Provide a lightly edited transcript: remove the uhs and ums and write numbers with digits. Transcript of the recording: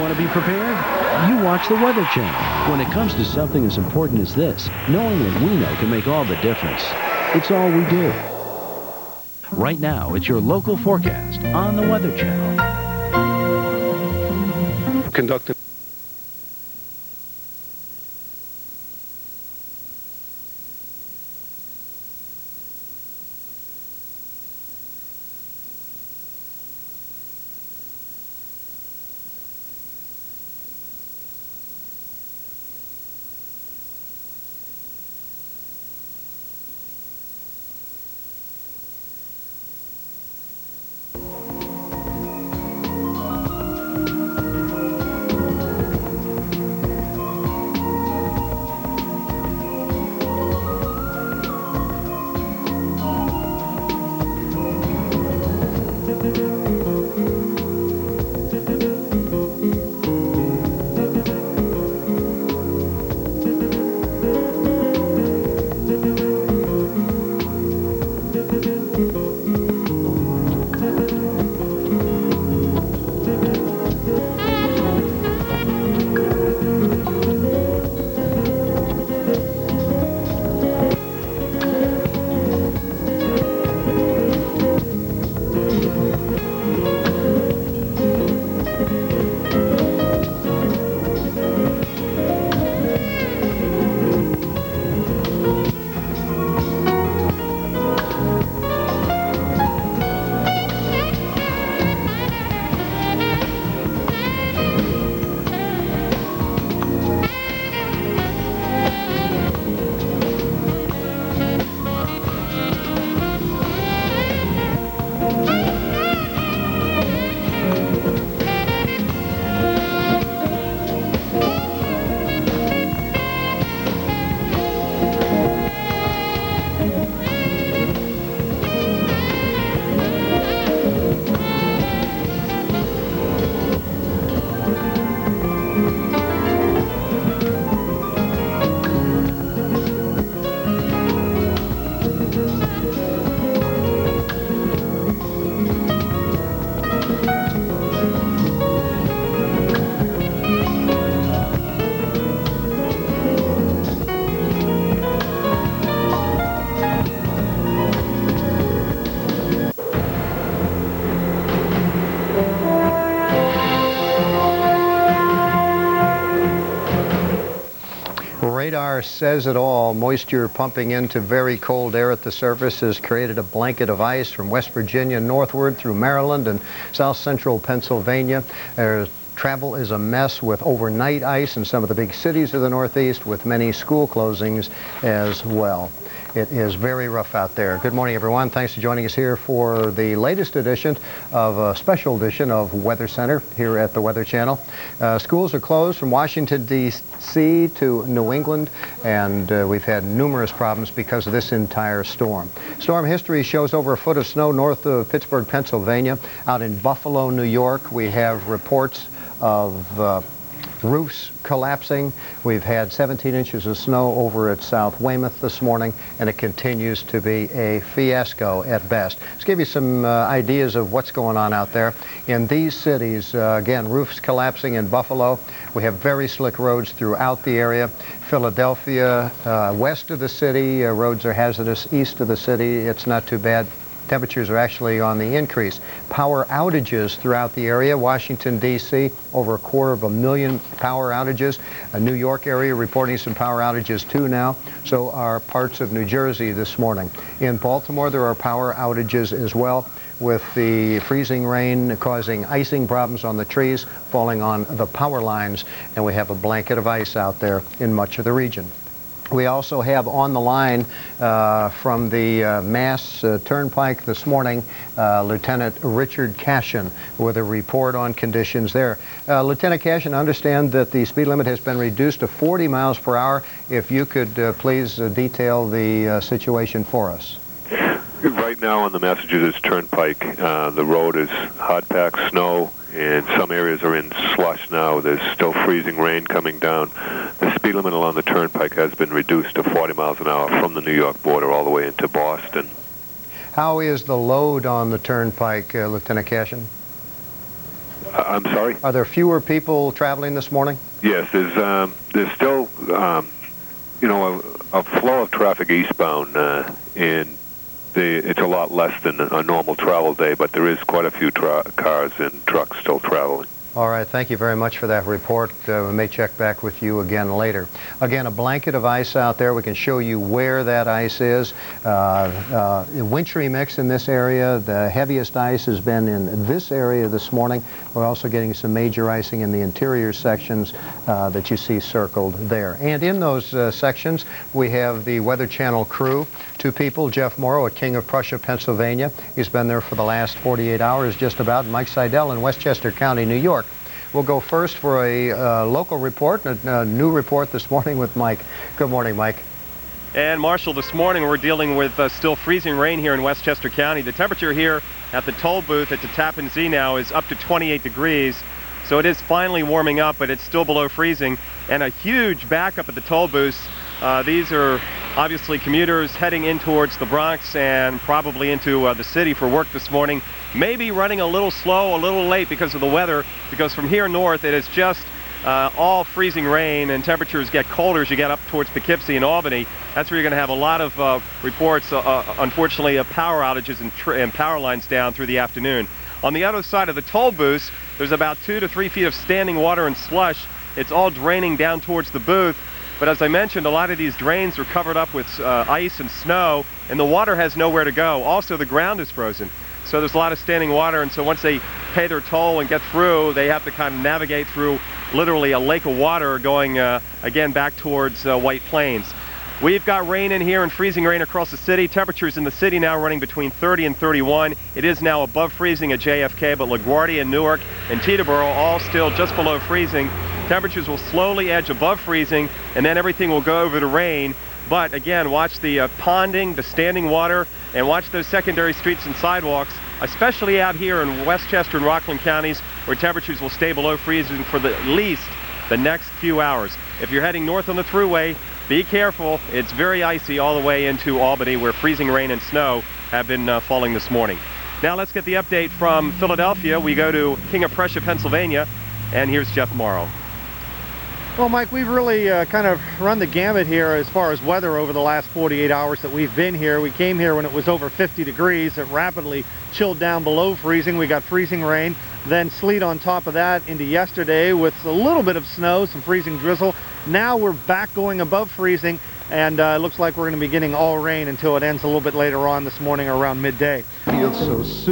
want to be prepared? You watch the Weather Channel. When it comes to something as important as this, knowing what we know can make all the difference. It's all we do. Right now, it's your local forecast on the Weather Channel. Conducted. Radar says it all. Moisture pumping into very cold air at the surface has created a blanket of ice from West Virginia northward through Maryland and south central Pennsylvania. Travel is a mess with overnight ice in some of the big cities of the Northeast, with many school closings as well. It is very rough out there. Good morning, everyone. Thanks for joining us here for the latest edition of a special edition of Weather Center here at the Weather Channel. Schools are closed from Washington, D.C. to New England, and we've had numerous problems because of this entire storm. Storm history shows over a foot of snow north of Pittsburgh, Pennsylvania. Out in Buffalo, New York, we have reports of roofs collapsing. We've had 17 inches of snow over at South Weymouth this morning, and it continues to be a fiasco at best. Let's give you some ideas of what's going on out there. In these cities, again, roofs collapsing in Buffalo. We have very slick roads throughout the area. Philadelphia, west of the city, roads are hazardous. East of the city, it's not too bad. Temperatures are actually on the increase. Power outages throughout the area. Washington, D.C., over 250,000 power outages. New York area reporting some power outages too now. So are parts of New Jersey this morning. In Baltimore, there are power outages as well, with the freezing rain causing icing problems on the trees, falling on the power lines, and we have a blanket of ice out there in much of the region. We also have on the line from the Mass Turnpike this morning, Lieutenant Richard Cashin with a report on conditions there. Lieutenant Cashin, I understand that the speed limit has been reduced to 40 miles per hour. If you could please detail the situation for us. Right now on the Massachusetts Turnpike, the road is hard-packed snow, and some areas are in slush now. There's still freezing rain coming down. The speed limit along the Turnpike has been reduced to 40 miles an hour from the New York border all the way into Boston. How is the load on the Turnpike, Lieutenant Cashin? I'm sorry? Are there fewer people traveling this morning? Yes, there's still, a flow of traffic eastbound, and it's a lot less than a normal travel day, but there is quite a few cars and trucks still traveling. All right, thank you very much for that report. We may check back with you again later. Again, a blanket of ice out there. We can show you where that ice is. Wintry mix in this area. The heaviest ice has been in this area this morning. We're also getting some major icing in the interior sections that you see circled there. And in those sections, we have the Weather Channel crew. Two people, Jeff Morrow at King of Prussia, Pennsylvania. He's been there for the last 48 hours just about. Mike Seidel in Westchester County, New York. We'll go first for a local report, a new report this morning with Mike. Good morning, Mike. And Marshall, this morning we're dealing with still freezing rain here in Westchester County. The temperature here at the toll booth at the Tappan Zee now is up to 28 degrees. So it is finally warming up, but it's still below freezing. And a huge backup at the toll booths. These are obviously commuters heading in towards the Bronx and probably into the city for work this morning. Maybe running a little slow, a little late because of the weather, because from here north it is just all freezing rain, and temperatures get colder as you get up towards Poughkeepsie and Albany. That's where you're going to have a lot of reports, unfortunately, of power outages and power lines down through the afternoon. On the other side of the toll booths, there's about 2 to 3 feet of standing water and slush. It's all draining down towards the booth. But as I mentioned, a lot of these drains are covered up with ice and snow, and the water has nowhere to go. Also, the ground is frozen. So there's a lot of standing water, and so once they pay their toll and get through, they have to kind of navigate through literally a lake of water going, again, back towards White Plains. We've got rain in here and freezing rain across the city. Temperatures in the city now running between 30 and 31. It is now above freezing at JFK, but LaGuardia and Newark and Teterboro all still just below freezing. Temperatures will slowly edge above freezing, and then everything will go over to rain. But again, watch the ponding, the standing water, and watch those secondary streets and sidewalks, especially out here in Westchester and Rockland counties, where temperatures will stay below freezing for at least the next few hours. If you're heading north on the thruway, be careful. It's very icy all the way into Albany, where freezing rain and snow have been falling this morning. Now let's get the update from Philadelphia. We go to King of Prussia, Pennsylvania, and here's Jeff Morrow. Well, Mike, we've really kind of run the gamut here as far as weather over the last 48 hours that we've been here. We came here when it was over 50 degrees. It rapidly chilled down below freezing. We got freezing rain, then sleet on top of that into yesterday with a little bit of snow, some freezing drizzle. Now we're back going above freezing, and it looks like we're going to be getting all rain until it ends a little bit later on this morning around midday. Feels so soon.